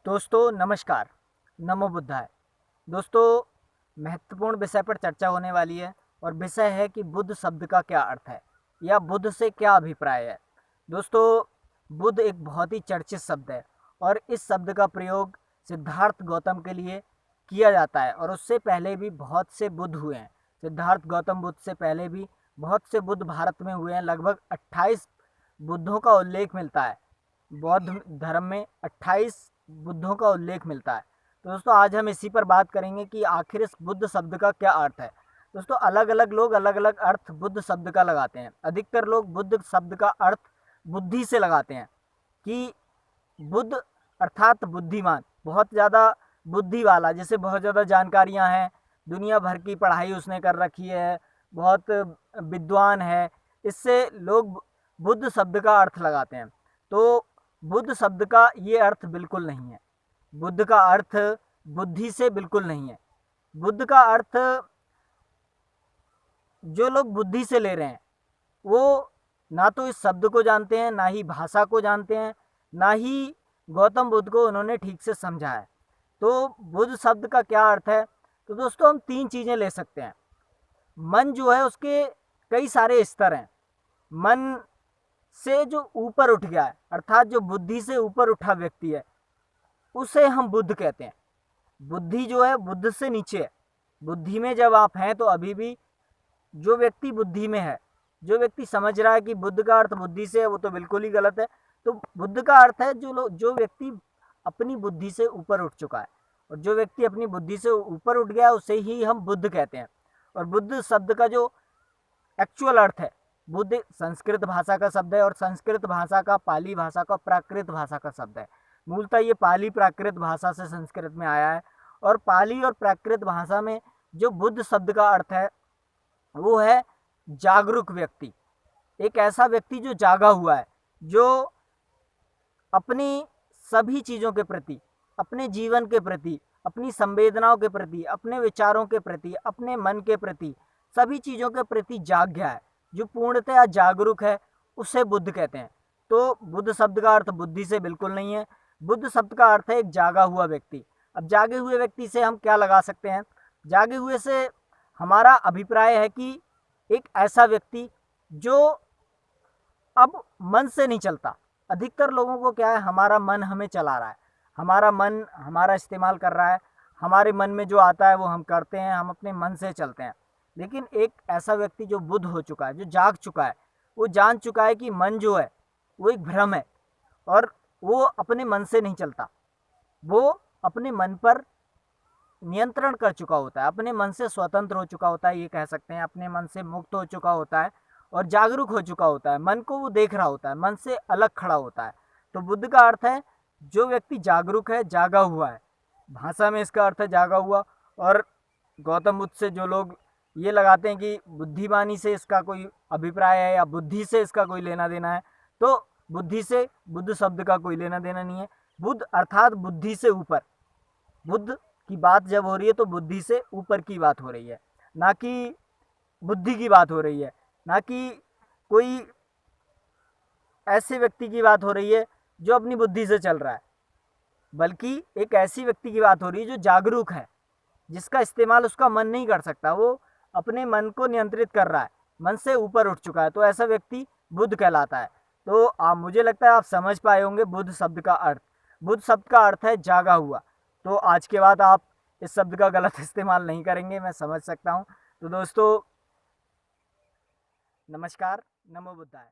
दोस्तों नमस्कार। नमो बुद्धाय। दोस्तों, महत्वपूर्ण विषय पर चर्चा होने वाली है और विषय है कि बुद्ध शब्द का क्या अर्थ है या बुद्ध से क्या अभिप्राय है। दोस्तों, बुद्ध एक बहुत ही चर्चित शब्द है और इस शब्द का प्रयोग सिद्धार्थ गौतम के लिए किया जाता है और उससे पहले भी बहुत से बुद्ध हुए हैं। सिद्धार्थ गौतम बुद्ध से पहले भी बहुत से बुद्ध भारत में हुए हैं। लगभग 28 बुद्धों का उल्लेख मिलता है। बौद्ध धर्म में 28 बुद्धों का उल्लेख मिलता है। तो दोस्तों, आज हम इसी पर बात करेंगे कि आखिर इस बुद्ध शब्द का क्या अर्थ है। दोस्तों, अलग अलग लोग अलग अलग अर्थ बुद्ध शब्द का लगाते हैं। अधिकतर लोग बुद्ध शब्द का अर्थ बुद्धि से लगाते हैं कि बुद्ध अर्थात बुद्धिमान, बहुत ज़्यादा बुद्धि वाला, जैसे बहुत ज़्यादा जानकारियां हैं, दुनिया भर की पढ़ाई उसने कर रखी है, बहुत विद्वान है। इससे लोग बुद्ध शब्द का अर्थ लगाते हैं। तो बुद्ध शब्द का ये अर्थ बिल्कुल नहीं है। बुद्ध का अर्थ बुद्धि से बिल्कुल नहीं है। बुद्ध का अर्थ जो लोग बुद्धि से ले रहे हैं वो ना तो इस शब्द को जानते हैं, ना ही भाषा को जानते हैं, ना ही गौतम बुद्ध को उन्होंने ठीक से समझा है। तो बुद्ध शब्द का क्या अर्थ है? तो दोस्तों, हम तीन चीज़ें ले सकते हैं। मन जो है उसके कई सारे स्तर हैं। मन से जो ऊपर उठ गया है, अर्थात जो बुद्धि से ऊपर उठा व्यक्ति है, उसे हम बुद्ध कहते हैं। बुद्धि जो है बुद्ध से नीचे है। बुद्धि में जब आप हैं तो अभी भी जो व्यक्ति बुद्धि में है, जो व्यक्ति समझ रहा है कि बुद्ध का अर्थ बुद्धि से है, वो तो बिल्कुल ही गलत है। तो बुद्ध का अर्थ है जो व्यक्ति अपनी बुद्धि से ऊपर उठ चुका है, और जो व्यक्ति अपनी बुद्धि से ऊपर उठ गया उसे ही हम बुद्ध कहते हैं। और बुद्ध शब्द का जो एक्चुअल अर्थ है, बुद्ध संस्कृत भाषा का शब्द है और संस्कृत भाषा का पाली भाषा का प्राकृत भाषा का शब्द है। मूलतः ये पाली प्राकृत भाषा से संस्कृत में आया है। और पाली और प्राकृत भाषा में जो बुद्ध शब्द का अर्थ है वो है जागरूक व्यक्ति। एक ऐसा व्यक्ति जो जागा हुआ है, जो अपनी सभी चीज़ों के प्रति, अपने जीवन के प्रति, अपनी संवेदनाओं के प्रति, अपने विचारों के प्रति, अपने मन के प्रति, सभी चीज़ों के प्रति जाग गया है, जो पूर्णतया जागरूक है, उसे बुद्ध कहते हैं। तो बुद्ध शब्द का अर्थ बुद्धि से बिल्कुल नहीं है। बुद्ध शब्द का अर्थ है एक जागा हुआ व्यक्ति। अब जागे हुए व्यक्ति से हम क्या लगा सकते हैं? जागे हुए से हमारा अभिप्राय है कि एक ऐसा व्यक्ति जो अब मन से नहीं चलता। अधिकतर लोगों को क्या है, हमारा मन हमें चला रहा है, हमारा मन हमारा इस्तेमाल कर रहा है, हमारे मन में जो आता है वो हम करते हैं, हम अपने मन से चलते हैं। लेकिन एक ऐसा व्यक्ति जो बुद्ध हो चुका है, जो जाग चुका है, वो जान चुका है कि मन जो है वो एक भ्रम है और वो अपने मन से नहीं चलता। वो अपने मन पर नियंत्रण कर चुका होता है, अपने मन से स्वतंत्र हो चुका होता है, ये कह सकते हैं, अपने मन से मुक्त हो चुका होता है और जागरूक हो चुका होता है। मन को वो देख रहा होता है, मन से अलग खड़ा होता है। तो बुद्ध का अर्थ है जो व्यक्ति जागरूक है, जागा हुआ है। भाषा में इसका अर्थ है जागा हुआ। और गौतम बुद्ध से जो लोग ये लगाते हैं कि बुद्धिमानी से इसका कोई अभिप्राय है या बुद्धि से इसका कोई लेना देना है, तो बुद्धि से बुद्ध शब्द का कोई लेना देना नहीं है। बुद्ध अर्थात बुद्धि से ऊपर। बुद्ध की बात जब हो रही है तो बुद्धि से ऊपर की बात हो रही है, ना कि बुद्धि की बात हो रही है, ना कि कोई ऐसे व्यक्ति की बात हो रही है जो अपनी बुद्धि से चल रहा है, बल्कि एक ऐसी व्यक्ति की बात हो रही है जो जागरूक है, जिसका इस्तेमाल उसका मन नहीं कर सकता। वो अपने मन को नियंत्रित कर रहा है, मन से ऊपर उठ चुका है। तो ऐसा व्यक्ति बुद्ध कहलाता है। तो मुझे लगता है आप समझ पाए होंगे बुद्ध शब्द का अर्थ। बुद्ध शब्द का अर्थ है जागा हुआ। तो आज के बाद आप इस शब्द का गलत इस्तेमाल नहीं करेंगे, मैं समझ सकता हूँ। तो दोस्तों, नमस्कार। नमो बुद्धाय।